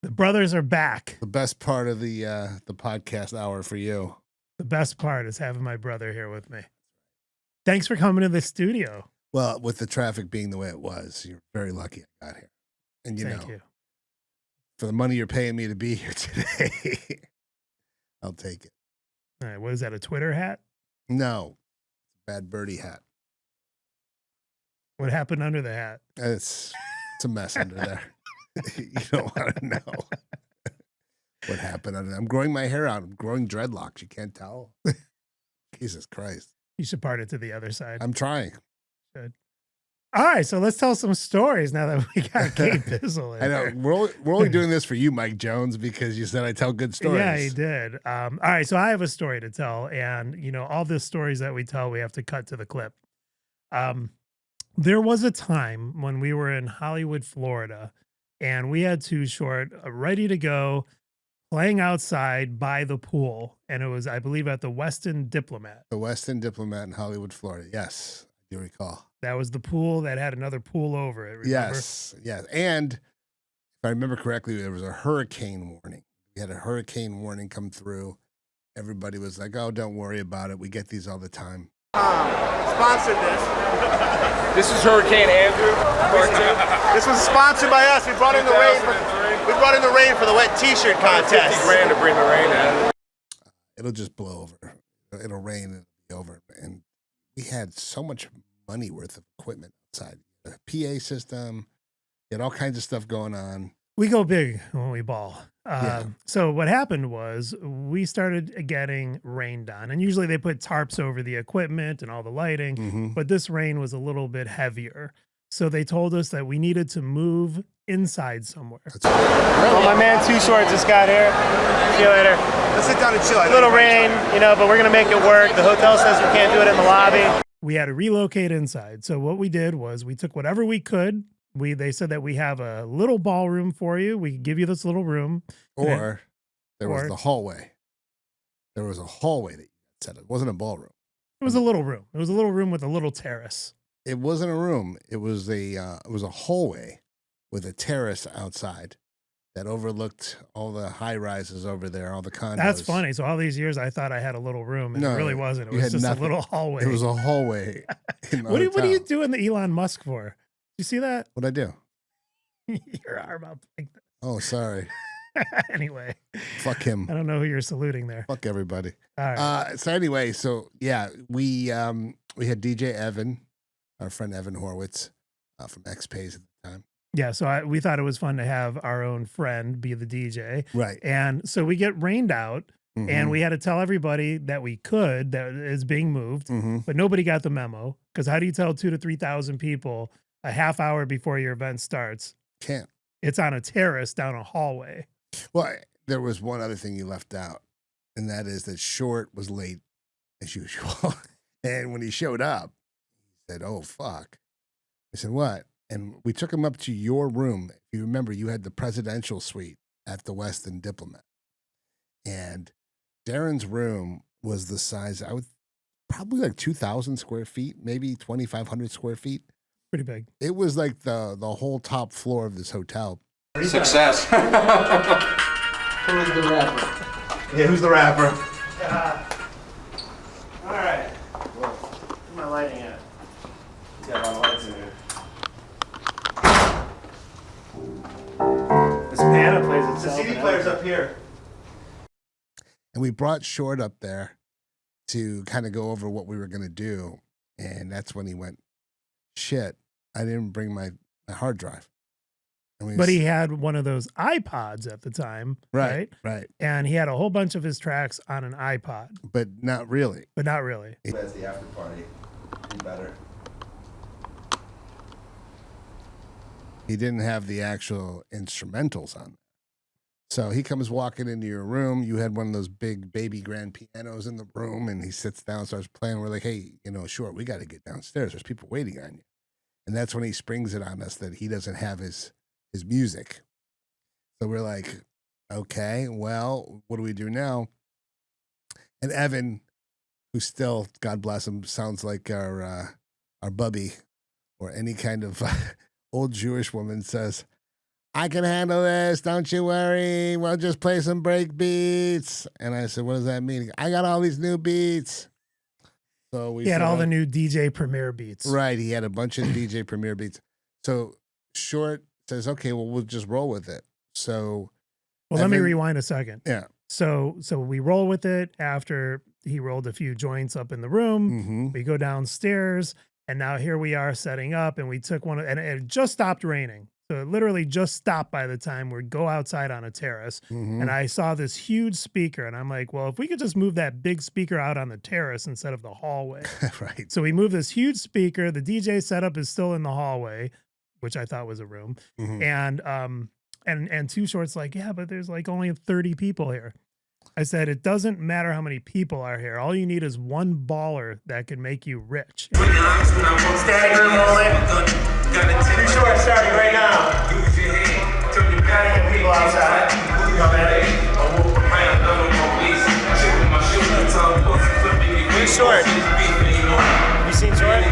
The brothers are back. The best part of the podcast hour for you. The best part is having my brother here with me. Thanks for coming to the studio. Well, with the traffic being the way it was, you're very lucky I got here. And Thank you. For the money you're paying me to be here today, I'll take it. All right, what is that, a Twitter hat? No, bad birdie hat. What happened under the hat? It's a mess under there. You don't want to know what happened under there. I'm growing my hair out. I'm growing dreadlocks. You can't tell. Jesus Christ. You should part it to the other side. I'm trying. Good. All right, so let's tell some stories now that we got Kate Bizzle in. I know. We're only doing this for you, Mike Jones, because you said I tell good stories. Yeah, he did. All right, so I have a story to tell, and all the stories that we tell, we have to cut to the clip. There was a time when we were in Hollywood, Florida, and we had Too Short ready to go, playing outside by the pool, and it was, I believe, at the Westin Diplomat. The Westin Diplomat in Hollywood, Florida. Yes, I do recall. That was the pool that had another pool over it, remember? Yes. And if I remember correctly, there was a hurricane warning. We had a hurricane warning come through. Everybody was like, oh, don't worry about it. We get these all the time. Sponsored this. This is Hurricane Andrew. This was sponsored by us. We brought in the rain. We brought in the rain for the wet T-shirt contest. $50,000 to bring the rain in. It'll just blow over. It'll rain and it'll be over. And we had so much money worth of equipment outside. A PA system. You had all kinds of stuff going on. We go big when we ball. Yeah. So what happened was we started getting rained on, and usually they put tarps over the equipment and all the lighting, Mm-hmm. but this rain was a little bit heavier. So they told us that we needed to move inside somewhere. Well, my man Too Short just got here. See you later. Let's sit down and chill. A little rain, but we're gonna make it work. The hotel says we can't do it in the lobby. We had to relocate inside. So what we did was we took whatever we could. They said that we have a little ballroom for you. We can give you this little room. Or there was the hallway. There was a hallway that you said. It wasn't a ballroom. It was a little room. It was a little room with a little terrace. It wasn't a room. It was a hallway with a terrace outside that overlooked all the high rises over there, all the condos. That's funny. So all these years I thought I had a little room, and No, it really wasn't. It you was had just nothing. a little hallway. It was a hallway. In the What are you hotel. doing the Elon Musk for? You see that? What'd I do? Your arm up like that. Oh, sorry. Anyway, Fuck him. I don't know who you're saluting there. Fuck everybody. All right. So anyway, we had DJ Evan, our friend Evan Horwitz from X-Pays at the time. Yeah. So we thought it was fun to have our own friend be the DJ. Right. And so we get rained out, Mhm. and we had to tell everybody that that is being moved, Mhm. but nobody got the memo. Because how do you tell 2,000 to 3,000 people a half hour before your event starts? Can't. It's on a terrace down a hallway. Well, there was one other thing you left out, and that is that Short was late as usual. And when he showed up, he said, "Oh, fuck." I said, "What?" And we took him up to your room. If you remember, you had the presidential suite at the Westin Diplomat. And Darren's room was the size, probably like 2,000 square feet, maybe 2,500 square feet. Pretty big. It was like the whole top floor of this hotel. Success. Who's the rapper? Yeah, who's the rapper? All right. Where's my lighting at? Yeah, a lot of lights in here. This piano plays itself. The CD player's up here. And we brought Short up there to kind of go over what we were going to do. And that's when he went, shit, I didn't bring my hard drive. But he had one of those iPods at the time. Right. And he had a whole bunch of his tracks on an iPod. But not really. That's the after party. Be better. He didn't have the actual instrumentals on there. So he comes walking into your room. You had one of those big baby grand pianos in the room, and he sits down and starts playing. We're like, hey, Short, we got to get downstairs. There's people waiting on you. And that's when he springs it on us that he doesn't have his music. So we're like, okay, well, what do we do now? And Evan, who still, God bless him, sounds like our bubby or any kind of old Jewish woman, says, I can handle this. Don't you worry. We'll just play some break beats. And I said, what does that mean? I got all these new beats. So we He had said, all the new DJ Premier beats. Right. He had a bunch of DJ Premier beats. So Short says, okay, well, we'll just roll with it. So, well, let me rewind a second. Yeah. So we roll with it after he rolled a few joints up in the room. Mm-hmm. We go downstairs, and now here we are setting up, and we took one, and it just stopped raining. So it literally just stopped by the time we'd go outside on a terrace. Mm-hmm. And I saw this huge speaker, and I'm like, well, if we could just move that big speaker out on the terrace instead of the hallway. Right. So we move this huge speaker. The DJ setup is still in the hallway, which I thought was a room. Mm-hmm. And Too Short's like, yeah, but there's like only 30 people here. I said, it doesn't matter how many people are here. All you need is one baller that can make you rich. Stagger rolling. Too Short starting right now. Gotta get people outside. Too Short. You seen Short?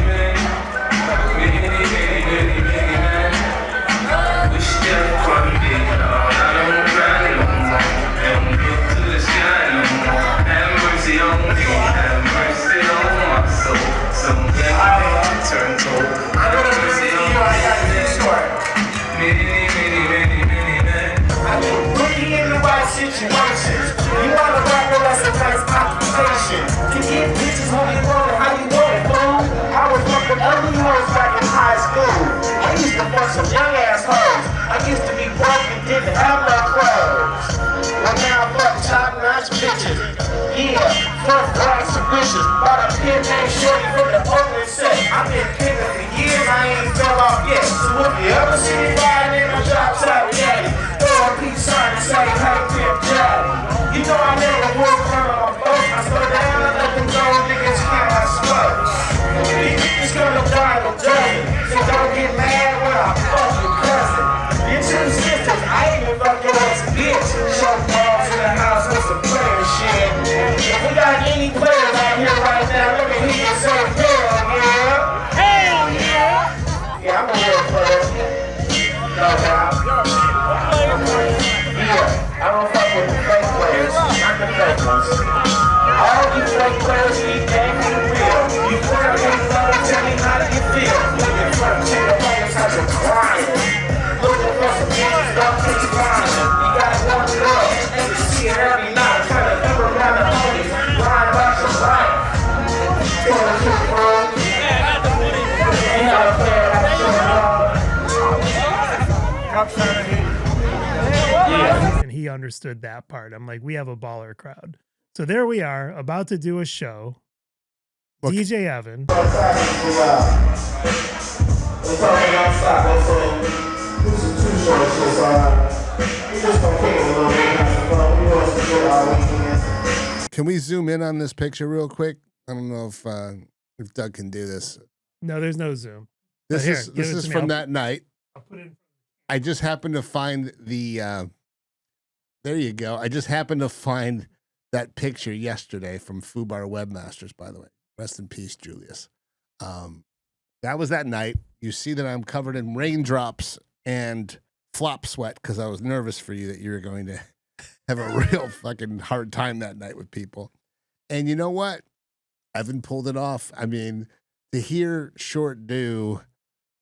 Situations. You want to rock with us, a nice occupation. To get bitches when you want it, how you want it, fool? I was fucking ugly hoes back in high school. I used to fuck some young ass hoes. I used to be broke and didn't have no clothes. Well, now I'm fucking top-notch bitches. Yeah, first class of bitches. Bought a pin named Shorty from the opening set. I've been pimping for years, I ain't fell off yet. So if you ever see me riding in my drop top daddy, throw a peace sign and say, hey, pimp daddy. You know I never work on my boat. I slow down and let them know niggas count my smoke. These niggas gonna die with dirty, so don't get mad when I fuck your cousin. Your two sisters, I even fuck your ass bitch. Show balls in the house with some player shit. If we got any players out here right now, let me hear you say hell yeah. Hell yeah. Yeah, I'm a real player. No doubt. Yeah, I don't fuck with the fake players, not the fake ones. All you fake players need game for the real. You play against others, tell me how do you feel. Looking for a chick of players such a crying. Looking for some bitches, don't take you crying. You got one girl, and you see it every night. Try to remember around the homies, lying about your life. You know a player like Yeah. And he understood that part. I'm like, we have a baller crowd. So there we are, about to do a show. Look. DJ Evan. Can we zoom in on this picture real quick? I don't know if Doug can do this. No, there's no Zoom. This Here, is give this it is to me. from that night. I'll put it in. I just happened to find the there you go. I just happened to find that picture yesterday from Fubar Webmasters, by the way. Rest in peace, Julius. That was that night. You see that I'm covered in raindrops and flop sweat because I was nervous for you that you were going to have a real fucking hard time that night with people. And you know what? Evan pulled it off. I mean, to hear Short do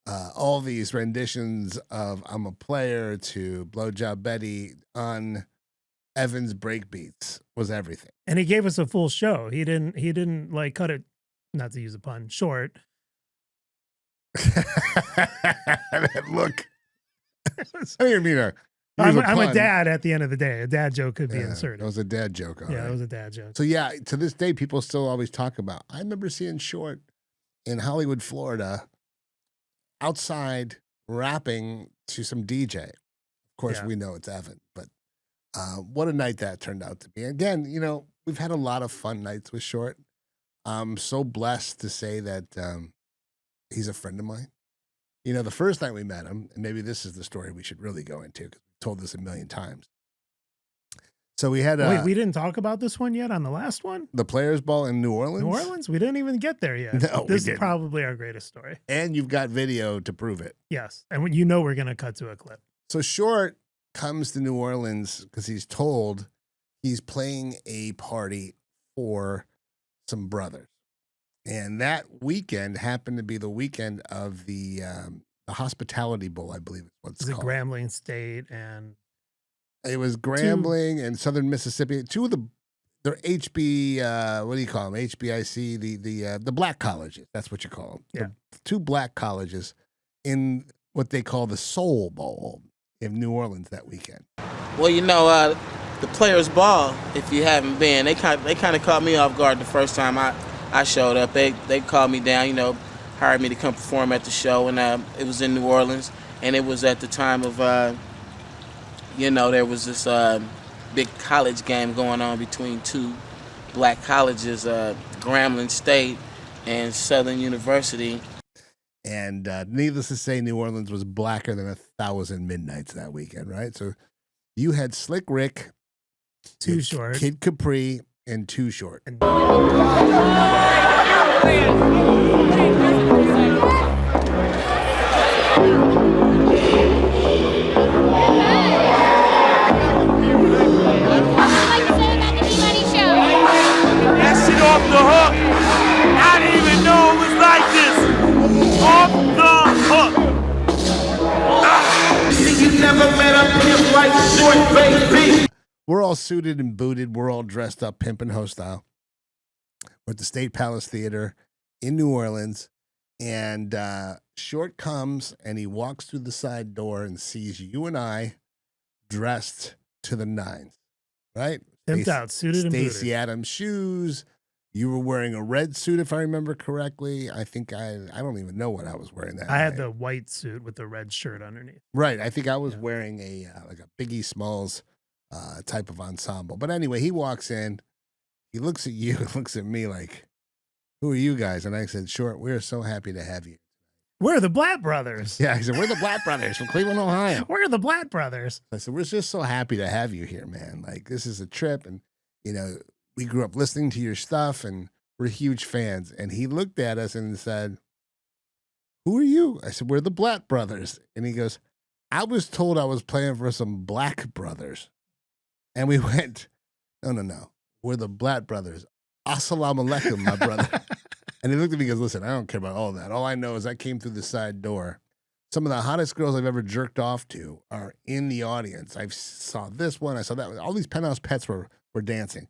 all these renditions of I'm a Player to Blowjob Betty on Evan's breakbeats was everything. And he gave us a full show. He didn't like cut it, not to use a pun, short. That look. I didn't mean I'm a dad at the end of the day. A dad joke could be Yeah, inserted. That was a dad joke. All Yeah, right. it was a dad joke. So yeah, to this day, people still always talk about. I remember seeing Short in Hollywood, Florida, outside rapping to some DJ. Of course, Yeah. we know it's Evan, but what a night that turned out to be. Again, you know, we've had a lot of fun nights with Short. I'm so blessed to say that he's a friend of mine. You know, the first night we met him, and maybe this is the story we should really go into because we've told this a million times. So we had Wait, we didn't talk about this one yet on the last one? the Players Ball in New Orleans. New Orleans? We didn't even get there yet. No, we this is didn't. probably our greatest story. And you've got video to prove it. Yes. And you know we're going to cut to a clip. So Short comes to New Orleans because he's told he's playing a party for some brothers. And that weekend happened to be the weekend of the Hospitality Bowl, I believe is what it's Is it called. Grambling State and It was Grambling and Southern Mississippi. Two of they're what do you call them? HBIC, the black colleges. That's what you call them. Yeah. The two black colleges in what they call the Soul Bowl in New Orleans that weekend. Well, the Players Ball, if you haven't been, they kind of caught me off guard the first time I showed up. They called me down, hired me to come perform at the show, and it was in New Orleans, and it was at the time of, there was this big college game going on between two black colleges, Grambling State and Southern University. And needless to say, New Orleans was blacker than 1,000 midnights that weekend, right? So you had Slick Rick, Too Short, Kid Capri, and Too Short. and That shit off the hook. I didn't even know it was like this. Off the hook. You never met a pimp like Short, baby. We're all suited and booted. We're all dressed up, pimpin' ho style. We're at the State Palace Theater in New Orleans. And Short comes and he walks through the side door and sees you and I dressed to the nines, right? pimped out, suited and Stacey booted. Adams shoes. You were wearing a red suit, if I remember correctly. I think I don't even know what I was wearing that I had night. the white suit with the red shirt underneath. Right. I think I was wearing a like a Biggie Smalls type of ensemble. But anyway, he walks in, he looks at you and looks at me like, who are you guys? And I said, Short, we're so happy to have you. We're the Blatt Brothers. Yeah, he said, we're the Blatt Brothers from Cleveland, Ohio. We're the Blatt Brothers. I said, we're just so happy to have you here, man. Like, this is a trip. And, we grew up listening to your stuff and we're huge fans. And he looked at us and said, who are you? I said, we're the Blatt Brothers. And he goes, I was told I was playing for some black brothers. And we went, no. We're the Blatt Brothers. Assalamu alaikum, my brother. And he looked at me and goes, listen, I don't care about all that. All I know is I came through the side door. Some of the hottest girls I've ever jerked off to are in the audience. I saw this one. I saw that one. All these penthouse pets were dancing.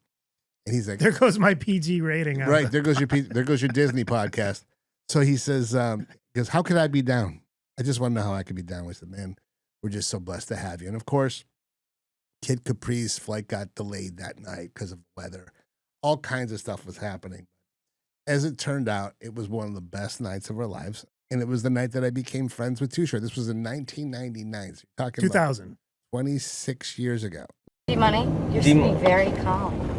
And he's like, There goes my PG rating. right, there goes your Disney podcast. So he says, how could I be down? I just want to know how I could be down. We said, man, we're just so blessed to have you. And of course, Kid Capri's flight got delayed that night because of the weather. All kinds of stuff was happening. As it turned out, it was one of the best nights of our lives. And it was the night that I became friends with Too Short. This was in 1999. So you're talking 2000. about 26 years ago. Money, you're seeming very calm.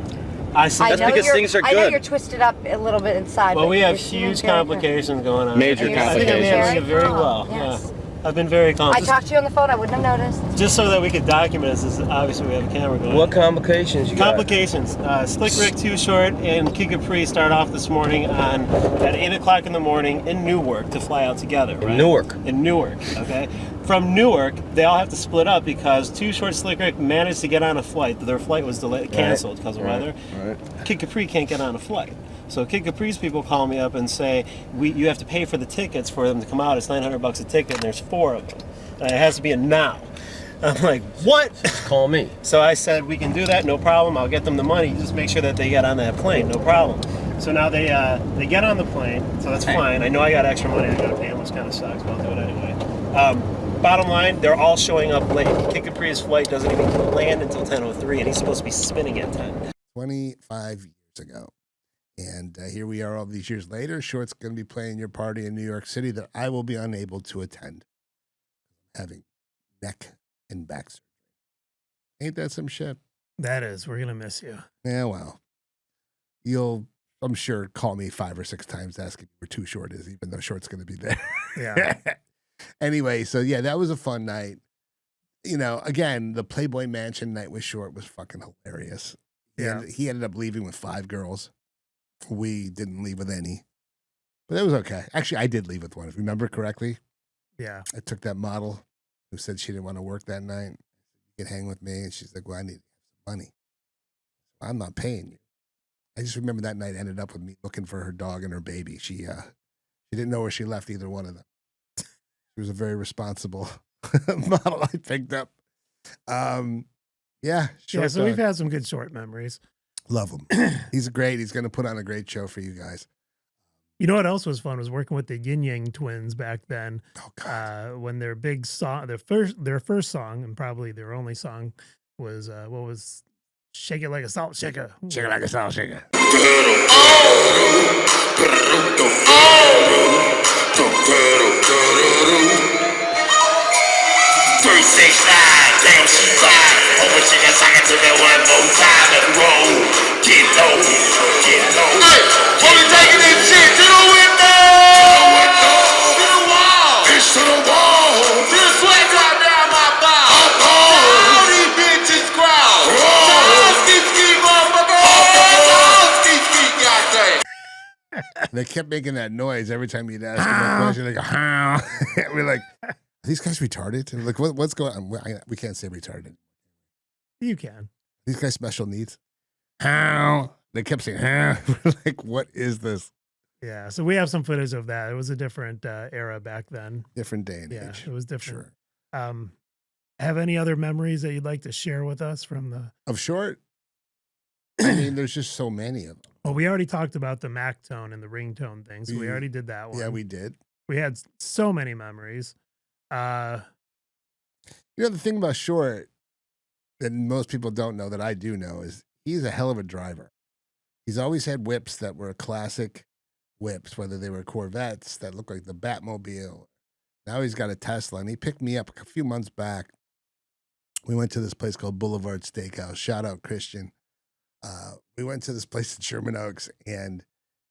That's because things are good. I know you're twisted up a little bit inside. Well, but we have you're seeming huge very good. complications going on. Major And you're I think I'm seeming handling it very calm, well. yes. Yeah. I've been very calm. I talked to you on the phone. I wouldn't have noticed. Just so that we could document this. Obviously, we have a camera going. What complications you got? Complications. Slick Rick, Too Short, and Kid Capri start off this morning at 8 o'clock in the morning in Newark to fly out together. Right? In Newark. Okay. From Newark, they all have to split up because Too Short, Slick Rick managed to get on a flight. Their flight was canceled because of weather. Right. Kid Capri can't get on a flight. So Kid Capri's people call me up and say, you have to pay for the tickets for them to come out. It's $900 a ticket, and there's 4 of them. It has to be a now. I'm like, what? Call me. So I said, we can do that, no problem. I'll get them the money. Just make sure that they get on that plane, no problem. So now they get on the plane, so that's fine. I know I got extra money I got to pay them, which kind of sucks, but I'll do it anyway. Bottom line, they're all showing up late. Kid Capri's flight doesn't even land until 10:03, and he's supposed to be spinning at 10. 25 years ago. And here we are all these years later. Short's going to be playing your party in New York City that I will be unable to attend. Having neck and back surgery. Ain't that some shit? That is. We're going to miss you. Yeah, well, you'll, I'm sure, call me 5 or 6 times asking where Too Short is, even though Short's going to be there. Yeah. Anyway, so yeah, that was a fun night. Again, the Playboy Mansion night with Short was fucking hilarious. He ended up leaving with 5 girls. We didn't leave with any, but that was okay. Actually, I did leave with one, if you remember correctly. Yeah. I took that model who said she didn't want to work that night. You can hang with me. And she's like, well, I need some money. I'm not paying you. I just remember that night ended up with me looking for her dog and her baby. She didn't know where she left either one of them. She was a very responsible model I picked up. Yeah. Yeah, so we've had some good short memories. Love him. He's great. He's going to put on a great show for you guys. You know what else was fun was working with the Yin Yang Twins back then. Oh God. When their big song, their first song, and probably their only song was what was "Shake It Like a Salt Shaker." Shake it like a salt shaker. 369, damn she fine. Open chicken socket to that one more time and roll. Get low, get low. Hey, what we taking this shit to the window? To the wall. It's to the wall. To the sweat drop down my ball. All these bitches growl. Ski, motherfucker. Ski, goddamn. They kept making that noise every time you'd ask them a question. They go, "How?" We're like, are these guys retarded? And like, what's going on? We can't say retarded. You can. These guys special needs. How? They kept saying, how? We're like, what is this? Yeah, so we have some footage of that. It was a different era back then. Different day and Yeah, age. it was different. Sure. Have any other memories that you'd like to share with us from the? Of short, I mean, there's just so many of them. Well, we already talked about the Mac tone and the ringtone thing, so we already did that one. Yeah, we did. We had so many memories. You know, the thing about Short that most people don't know that I do know is he's a hell of a driver. He's always had whips that were classic whips, whether they were Corvettes that look like the Batmobile. Now he's got a Tesla, and he picked me up a few months back. We went to this place called Boulevard Steakhouse. Shout out Christian. We went to this place in Sherman Oaks, and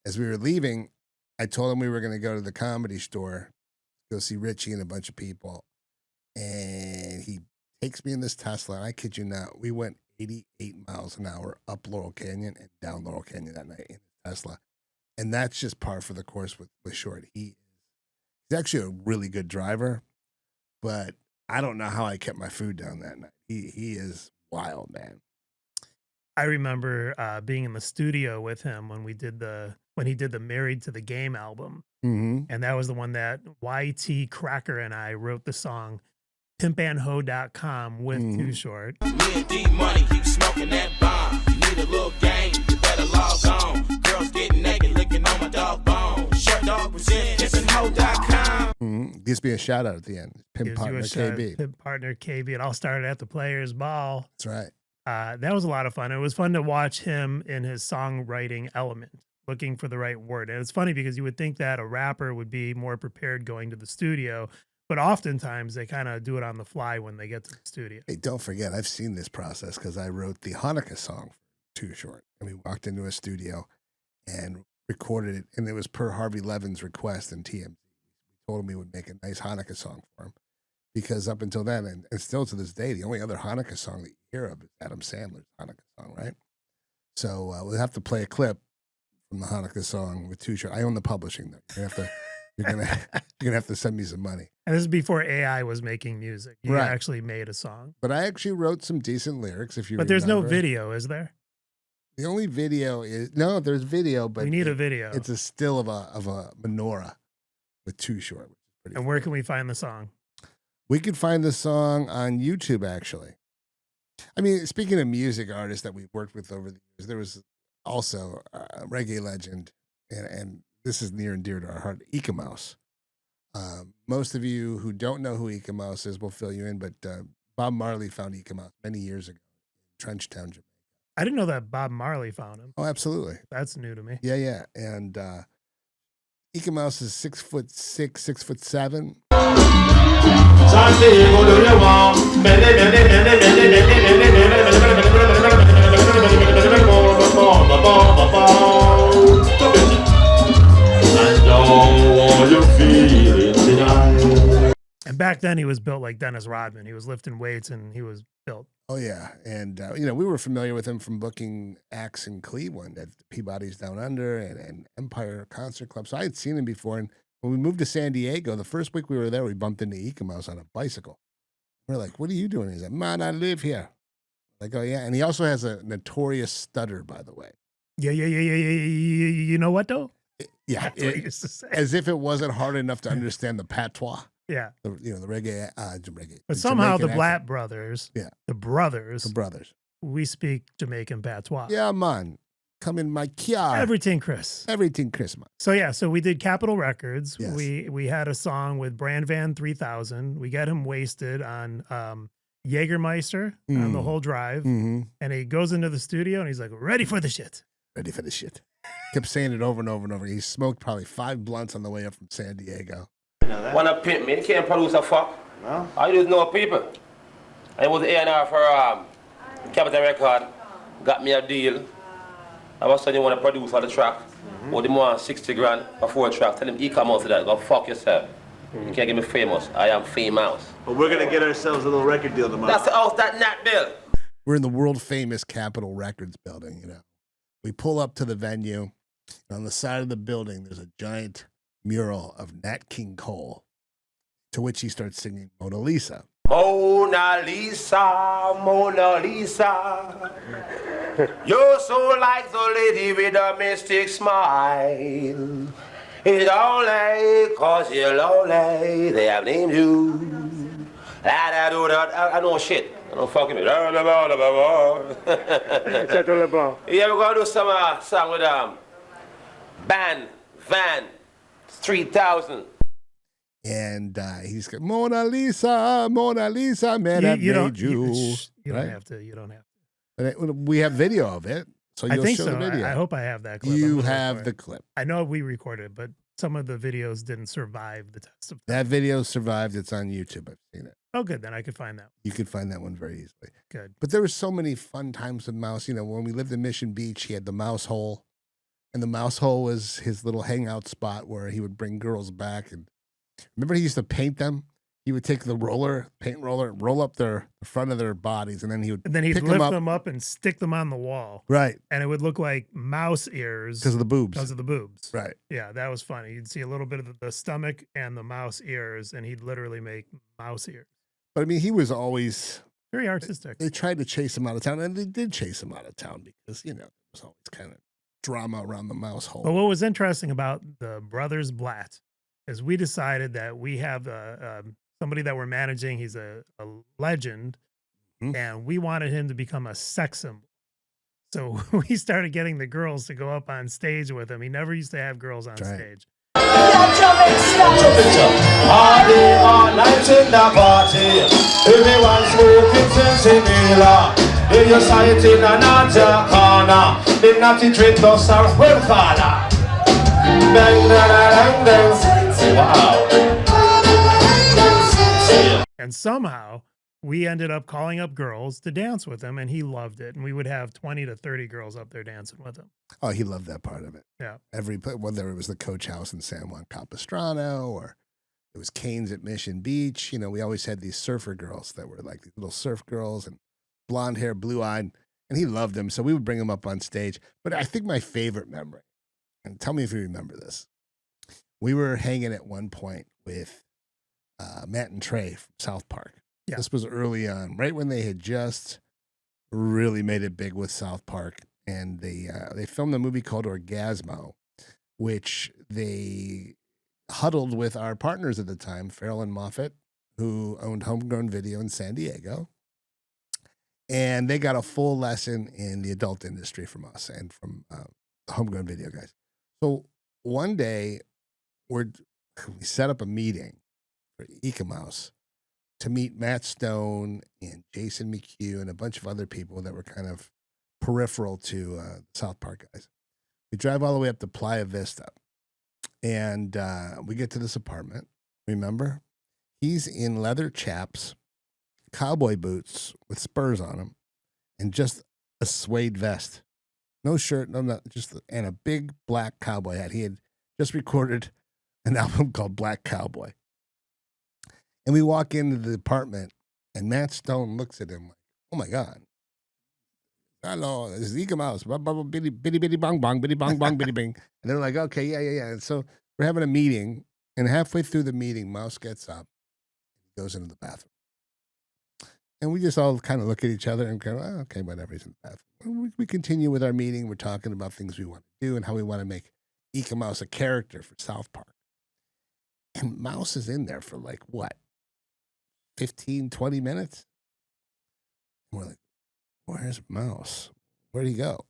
as we were leaving, I told him we were going to go to the Comedy Store, go see Richie and a bunch of people. And he takes me in this Tesla, and I kid you not, we went 88 miles an hour up Laurel Canyon and down Laurel Canyon that night in the Tesla. And that's just par for the course with Short. He's actually a really good driver, but I don't know how I kept my food down that night. He is wild, man. I remember being in the studio with him when he did the Married to the Game album. Mm-hmm. And that was the one that YT Cracker and I wrote the song pimpandho.com with Too Short. Me and D Money keep smoking that bomb. You need a little game, you better log on. Girls getting naked, licking on my dog bone. Short dog present pimpandho.com. Mm-hmm. Gives me a shout out at the end. Pimp Gives you Partner a shout out, KB. Pimp Partner KB. It all started at the Players Ball. That's right. That was a lot of fun. It was fun to watch him in his songwriting element, looking for the right word. And it's funny because you would think that a rapper would be more prepared going to the studio, but oftentimes they kind of do it on the fly when they get to the studio. Hey, don't forget, I've seen this process because I wrote the Hanukkah song for Too Short. And we walked into a studio and recorded it, and it was per Harvey Levin's request in TMZ. We told him we would make a nice Hanukkah song for him. Because up until then, and still to this day, the only other Hanukkah song that you hear of is Adam Sandler's Hanukkah song, right? So we'll have to play a clip from the Hanukkah song with Too Short. I own the publishing, though. You're gonna have to send me some money. And this is before AI was making music. You Right. actually made a song. But I actually wrote some decent lyrics. If you, But there's no remember. video, is there? The only video is there's video, but We need a video. It's a still of a menorah with Too Short. Which is pretty And where can we find the song? We could find the song on YouTube, actually. I mean, speaking of music artists that we've worked with over the years, there was also a reggae legend, and this is near and dear to our heart, Eek-A-Mouse. Most of you who don't know who Eek-A-Mouse is will fill you in, but Bob Marley found Eek-A-Mouse many years ago in Trenchtown, Jamaica. I didn't know that Bob Marley found him. Oh, absolutely. That's new to me. Yeah. And Eek-A-Mouse is 6'6", 6'7". And back then he was built like Dennis Rodman. He was lifting weights and he was built. Oh, yeah. And, we were familiar with him from booking acts in Cleveland at Peabody's Down Under and Empire Concert Club. So I had seen him before. And when we moved to San Diego, the first week we were there, we bumped into Eek-A-Mouse on a bicycle. We're like, what are you doing? He's like, man, I live here. Like, oh yeah. And he also has a notorious stutter, by the way. Yeah. You know what though? Yeah. That's what he used to say. As if it wasn't hard enough to understand the patois. Yeah. The reggae, reggae. But somehow the Jamaican Blatt accent. Brothers, Yeah. the brothers, we speak Jamaican patois. Yeah, man. Come in my car. Everything Chris. Everything Christmas. So yeah, so we did Capitol Records. Yes. We had a song with Brand Van 3000. We got him wasted on Jägermeister on the whole drive. Mm-hmm. And he goes into the studio and he's like, ready for the shit. Ready for the shit. Kept saying it over and over and over. He smoked probably 5 blunts on the way up from San Diego. Wanna pimp me? You can't produce a fuck. No. I just know people. I was A&R for Capitol Record. Got me a deal. I was saying you want to produce for the track. Or they want 60 grand for 4 tracks. Tell him Eek-A-Mouse that. Go fuck yourself. You can't get me famous. I am famous. But we're gonna get ourselves a little record deal tomorrow. That's the house that Nat built. We're in the world famous Capitol Records building, you know. We pull up to the venue. And on the side of the building, there's a giant mural of Nat King Cole, to which he starts singing Mona Lisa. Mona Lisa, Mona Lisa. You're so like the lady with a mystic smile. It's only cause you're lonely they have named you. I know shit. I don't fucking me. Yeah, we're gonna do some song with Van 3000. And he's got Mona Lisa, man, I made you. You don't have to. You don't have to. But we have video of it, so you'll I think show so. the video. I hope I have that clip. You have the clip. I know we recorded it, but some of the videos didn't survive the test of time. That video survived. It's on YouTube. I've seen it. Oh, good. Then I could find that. You could find that one very easily. Good. But there were so many fun times with Mouse. You know, when we lived in Mission Beach, he had the Mouse Hole. And the Mouse Hole was his little hangout spot where he would bring girls back. And remember, he used to paint them. He would take the paint roller, roll up the front of their bodies, and then he would lift them up and stick them on the wall. Right. And it would look like mouse ears because of the boobs. Because of the boobs. Right. Yeah, that was funny. You'd see a little bit of the stomach and the mouse ears, and he'd literally make mouse ears. But I mean, he was always very artistic. They tried to chase him out of town, and they did chase him out of town because, you know, there was always kind of drama around the Mouse Hole. But what was interesting about the brothers Blat is we decided that we have somebody that we're managing. He's a legend, and we wanted him to become a sex symbol. So we started getting the girls to go up on stage with him. He never used to have girls on stage. Party all night in the party. Everyone smoking sensimilla. In your sight in another corner. The naughty drink does our well father. Bang, bang, bang, wow. And somehow we ended up calling up girls to dance with him, and he loved it. And we would have 20 to 30 girls up there dancing with him. Oh, he loved that part of it. Yeah. Whether it was the Coach House in San Juan Capistrano or it was Cane's at Mission Beach, you know, we always had these surfer girls that were like these little surf girls and blonde hair, blue eyed, and he loved them. So we would bring them up on stage. But I think my favorite memory, and tell me if you remember this, we were hanging at one point with Matt and Trey from South Park. Yeah. This was early on, right when they had just really made it big with South Park. And they filmed a movie called Orgasmo, which they huddled with our partners at the time, Farrell and Moffitt, who owned Homegrown Video in San Diego. And they got a full lesson in the adult industry from us and from the Homegrown Video guys. So one day we set up a meeting for Eek-A-Mouse to meet Matt Stone and Jason McHugh and a bunch of other people that were kind of peripheral to South Park guys. We drive all the way up to Playa Vista, and we get to this apartment. Remember, he's in leather chaps, cowboy boots with spurs on them, and just a suede vest, no shirt, and a big black cowboy hat. He had just recorded an album called Black Cowboy. And we walk into the apartment, and Matt Stone looks at him like, "Oh my God. Hello, this is Eek-A-Mouse. Bitty, bitty, bitty, bong, bong, bitty, bong, bong, bitty, bing." And they're like, okay, yeah. And so we're having a meeting, and halfway through the meeting, Mouse gets up, goes into the bathroom. And we just all kind of look at each other and go, oh, okay, whatever. He's in the bathroom. We continue with our meeting. We're talking about things we want to do and how we want to make Eek-A-Mouse a character for South Park. And Mouse is in there for like, what, 15, 20 minutes? And we're like, where's Mouse? Where'd he go?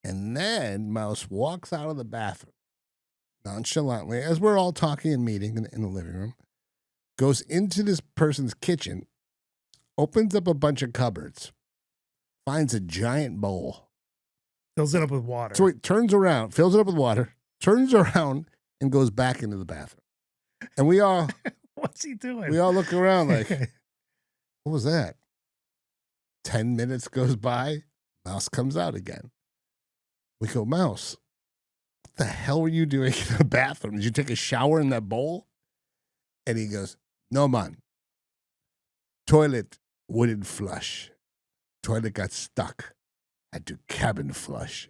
And then Mouse walks out of the bathroom nonchalantly, as we're all talking and meeting in the living room, goes into this person's kitchen, opens up a bunch of cupboards, finds a giant bowl. Fills it up with water. So he turns around, fills it up with water, turns around, and goes back into the bathroom. And we all... What's he doing? We all look around like, what was that? 10 minutes goes by, Mouse comes out again. We go, Mouse, what the hell were you doing in the bathroom? Did you take a shower in that bowl? And he goes, no, man. Toilet wouldn't flush. Toilet got stuck. Had to cabin flush.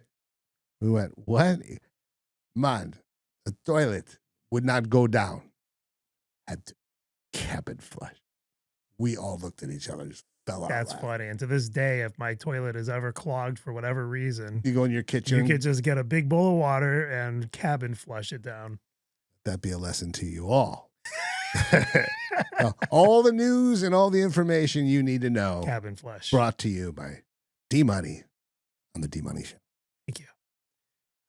We went, what? Man, the toilet would not go down. Had to cabin flush. We all looked at each other, just fell out. That's funny. And to this day, if my toilet is ever clogged for whatever reason, you go in your kitchen. You could just get a big bowl of water and cabin flush it down. That'd be a lesson to you all. All the news and all the information you need to know. Cabin flush. Brought to you by D-Money on the D-Money Show. Thank you.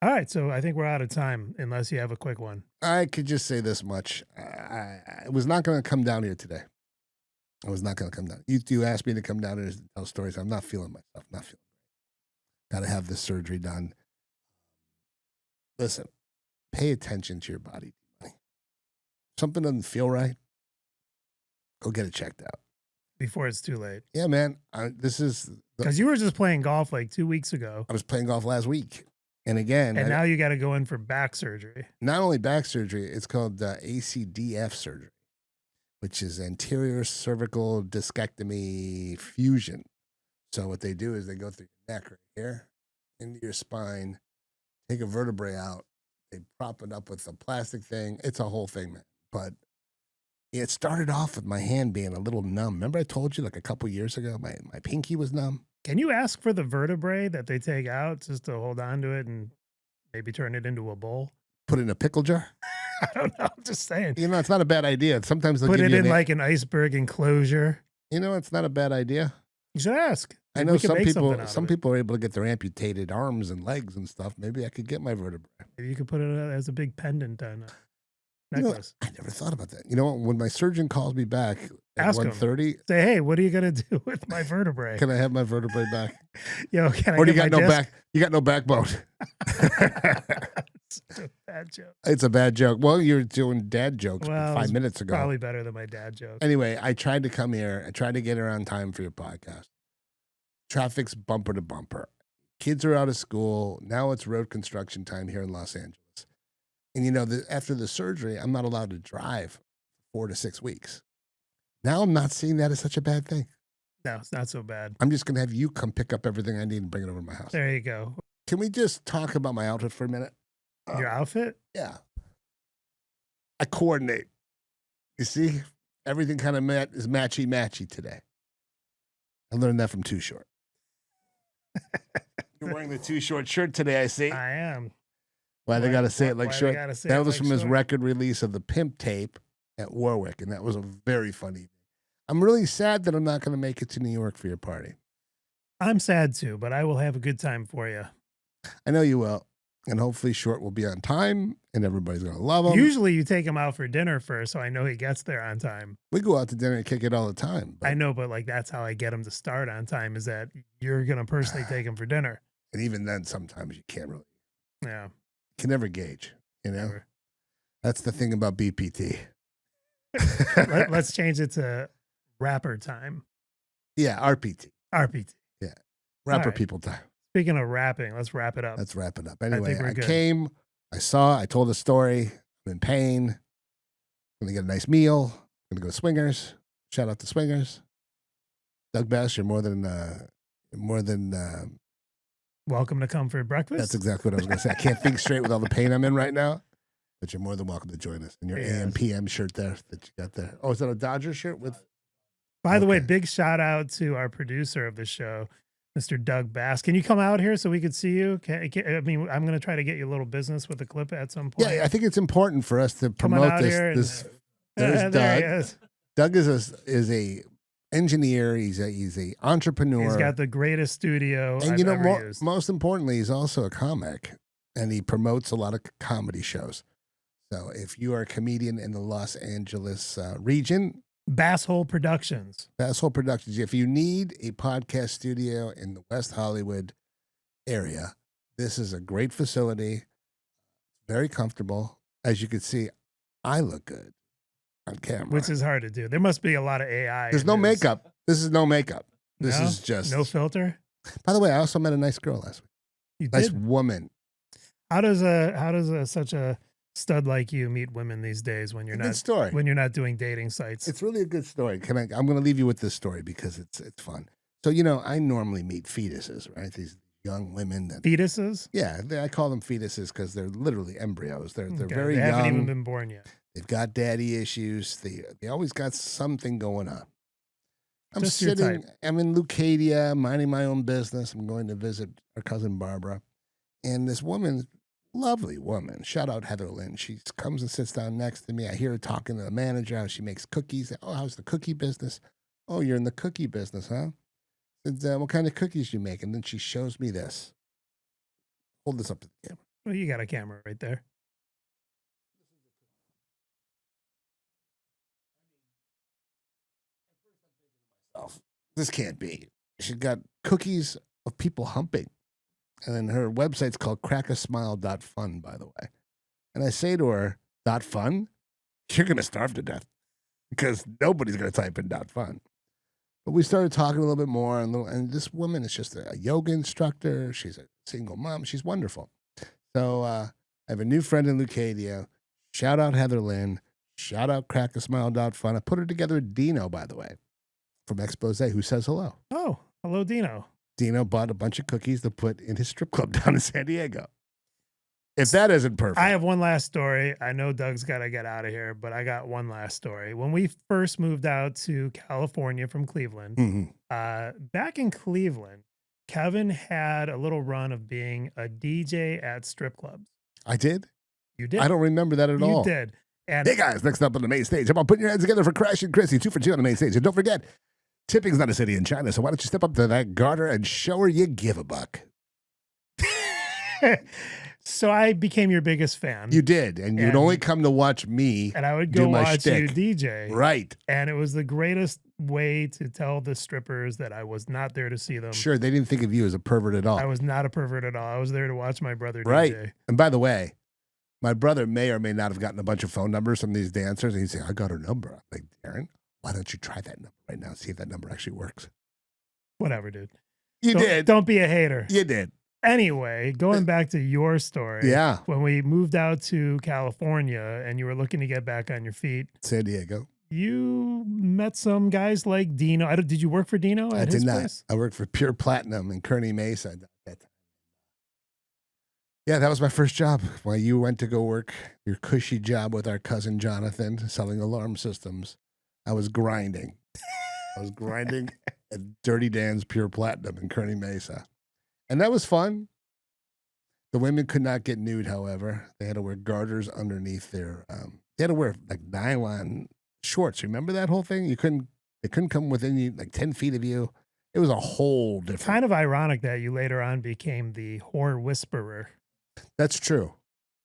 All right, so I think we're out of time, unless you have a quick one. I could just say this much. I was not going to come down here today. I was not going to come down. You asked me to come down here to tell stories. I'm not feeling myself. Not feeling great. Got to have this surgery done. Listen, pay attention to your body. Something doesn't feel right, go get it checked out. Before it's too late. Yeah, man. This is... Because you were just playing golf like 2 weeks ago. I was playing golf last week. And again... And now you got to go in for back surgery. Not only back surgery, it's called ACDF surgery, which is anterior cervical discectomy fusion. So what they do is they go through your neck right here, into your spine, take a vertebrae out, they prop it up with a plastic thing. It's a whole thing, man. But it started off with my hand being a little numb. Remember I told you like a couple years ago, my pinky was numb? Can you ask for the vertebrae that they take out just to hold on to it and maybe turn it into a bowl? Put it in a pickle jar? I don't know. I'm just saying. You know, it's not a bad idea. Sometimes they'll put give it you in like an iceberg enclosure. You know, it's not a bad idea. You should ask. I know some people are able to get their amputated arms and legs and stuff. Maybe I could get my vertebrae. Maybe you could put it as a big pendant on a necklace. I never thought about that. You know, when my surgeon calls me back at 1:30, say, "Hey, what are you gonna do with my vertebrae? Can I have my vertebrae back? Yo, can I? Or do you get got my no back? You got no backbone." It's a bad joke. It's a bad joke. Well, you're doing dad jokes 5 minutes ago. Probably better than my dad joke. Anyway, I tried to come here. I tried to get here on time for your podcast. Traffic's bumper to bumper. Kids are out of school. Now it's road construction time here in Los Angeles. And, you know, after the surgery, I'm not allowed to drive 4 to 6 weeks. Now I'm not seeing that as such a bad thing. No, it's not so bad. I'm just going to have you come pick up everything I need and bring it over to my house. There you go. Can we just talk about my outfit for a minute? Your outfit? Yeah. I coordinate. You see? Everything kind of is matchy-matchy today. I learned that from Too Short. You're wearing the Too Short shirt today, I see. I am. Why they got to say it like short? That was from his short? record release of the Pimp tape at Warwick, and that was a very funny. I'm really sad that I'm not going to make it to New York for your party. I'm sad too, but I will have a good time for you. I know you will, and hopefully Short will be on time, and everybody's going to love him. Usually you take him out for dinner first, so I know he gets there on time. We go out to dinner and kick it all the time. I know, but like that's how I get him to start on time is that you're going to personally take him for dinner. And even then, sometimes you can't really. Yeah. You can never gauge, you know? Never. That's the thing about BPT. Let's change it to rapper time. Yeah, RPT. RPT. Yeah. Rapper right. People time. Speaking of rapping, let's wrap it up. Let's wrap it up. Anyway, I came, I told a story. I'm in pain. I'm going to get a nice meal. I'm going to go to Swingers. Shout out to Swingers. Doug Bass, you're more than welcome to come for breakfast. That's exactly what I was going to say. I can't think straight with all the pain I'm in right now, but you're more than welcome to join us in your AM/PM shirt there that you got there. Oh, is that a Dodger shirt with? By the way, Okay. big shout out to our producer of the show, Mr. Doug Bass. Can you come out here so we could see you? I mean, I'm going to try to get you a little business with the clip at some point. Yeah, I think it's important for us to Come on promote out here and- this. There's there he Doug. is. Doug is a engineer. He's a entrepreneur. He's got the greatest studio and I've you know, ever used. most importantly, he's also a comic, and he promotes a lot of comedy shows. So if you are a comedian in the Los Angeles region, Basshole Productions. Basshole Productions. If you need a podcast studio in the West Hollywood area, this is a great facility. Very comfortable. As you can see, I look good on camera. Which is hard to do. There must be a lot of AI. There's in no this. makeup. This is no makeup. This No? is just no filter. By the way, I also met a nice girl last week. You Nice did. woman. How does such a stud like you meet women these days when you're Good not story. when you're not doing dating sites? It's really a good story. I'm going to leave you with this story because it's fun. So I normally meet fetuses, right? These young women that Fetuses? yeah, I call them fetuses because they're literally embryos. They're Okay, very they haven't even young. been born yet. They've got daddy issues. They always got something going on. I'm Just your sitting. type. I'm in Leucadia, minding my own business. I'm going to visit our cousin Barbara, and this woman, lovely woman. Shout out Heather Lynn. She comes and sits down next to me. I hear her talking to the manager. How she makes cookies. Oh, how's the cookie business? Oh, you're in the cookie business, huh? Said, what kind of cookies you make? And then she shows me this. Hold this up to the camera. Well, you got a camera right there. This can't be. She's got cookies of people humping. And then her website's called crackasmile.fun, by the way. And I say to her, .fun? You're going to starve to death because nobody's going to type in .fun. But we started talking a little bit more, and this woman is just a yoga instructor. She's a single mom. She's wonderful. So I have a new friend in Leucadia. Shout out Heather Lynn. Shout out crackasmile.fun. I put her together with Dino, by the way, from Expose, who says hello. Oh, hello, Dino. Dino bought a bunch of cookies to put in his strip club down in San Diego. If that isn't perfect. I have one last story. I know Doug's got to get out of here, but I got one last story. When we first moved out to California from Cleveland, back in Cleveland, Kevin had a little run of being a DJ at strip clubs. I did? You did? I don't remember that at all. You did. And Hey guys, next up on the main stage, how about putting your hands together for Crash and Chrissy, 2 for 2 on the main stage. And don't forget, tipping's not a city in China, so why don't you step up to that garter and show her you give a buck. so I became your biggest fan. You did, and you'd And- only come to watch me and I would do go my watch you shtick. DJ. Right. And it was the greatest way to tell the strippers that I was not there to see them. Sure, they didn't think of you as a pervert at all. I was not a pervert at all. I was there to watch my brother Right. DJ. And by the way, my brother may or may not have gotten a bunch of phone numbers from these dancers, and he'd say, I got her number. I'm like, Darren, why don't you try that number right now and see if that number actually works? Whatever, dude. You did. Don't be a hater. You did. Anyway, going back to your story. Yeah. When we moved out to California and you were looking to get back on your feet, San Diego. you met some guys like Dino. Did you work for Dino I at did his not. place? I worked for Pure Platinum in Kearney Mesa at that time. Yeah, that was my first job. While you went to go work your cushy job with our cousin Jonathan selling alarm systems, I was grinding. I was grinding at Dirty Dan's Pure Platinum in Kearney Mesa. And that was fun. The women could not get nude, however. They had to wear garters underneath their they had to wear like nylon shorts. Remember that whole thing? They couldn't come within you like 10 feet of you. It was a whole different. Kind of ironic that you later on became the whore whisperer. That's true.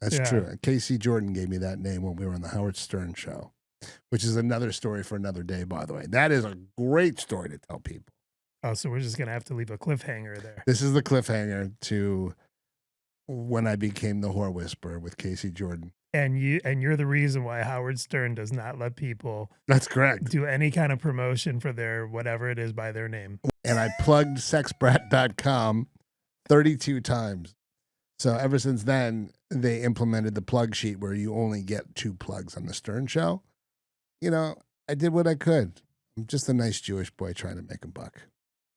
That's Yeah. true. Casey Jordan gave me that name when we were on the Howard Stern show, which is another story for another day, by the way. That is a great story to tell people. Oh, so we're just going to have to leave a cliffhanger there. This is the cliffhanger to when I became the whore whisperer with Casey Jordan. And you're the reason why Howard Stern does not let people That's correct. do any kind of promotion for their whatever it is by their name. And I plugged sexbrat.com 32 times. So ever since then, they implemented the plug sheet where you only get 2 plugs on the Stern show. You know, I did what I could. I'm just a nice Jewish boy trying to make a buck.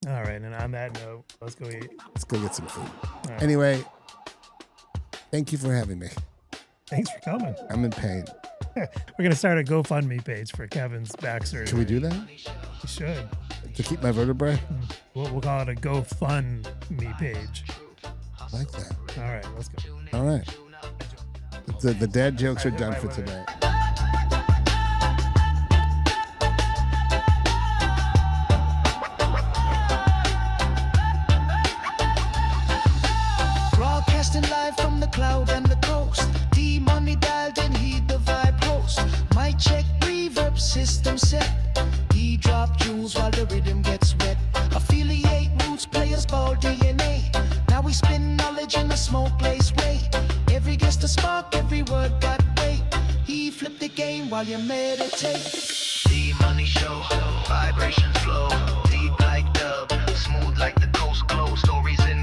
All right. And on that note, let's go eat. Let's go get some food. All right. Anyway, thank you for having me. Thanks for coming. I'm in pain. We're gonna start a GoFundMe page for Kevin's back surgery. Should we do that? We should. To keep my vertebrae? We'll call it a GoFundMe page. I like that. All right, let's go. All right. The dad jokes are done for tonight. Broadcasting live from the cloud and the coast. D-Money dialed in, heed the vibe host. Mic check, reverb system set. D-drop jewels while the rhythm gets wet. Affiliate roots, players ball DNA. Now we spin knowledge in a smoke place way. Every guest a spark, every word got weight. He flipped the game while you meditate. D-Money show, vibration flow. Deep like dub, smooth like the coast glow. Stories in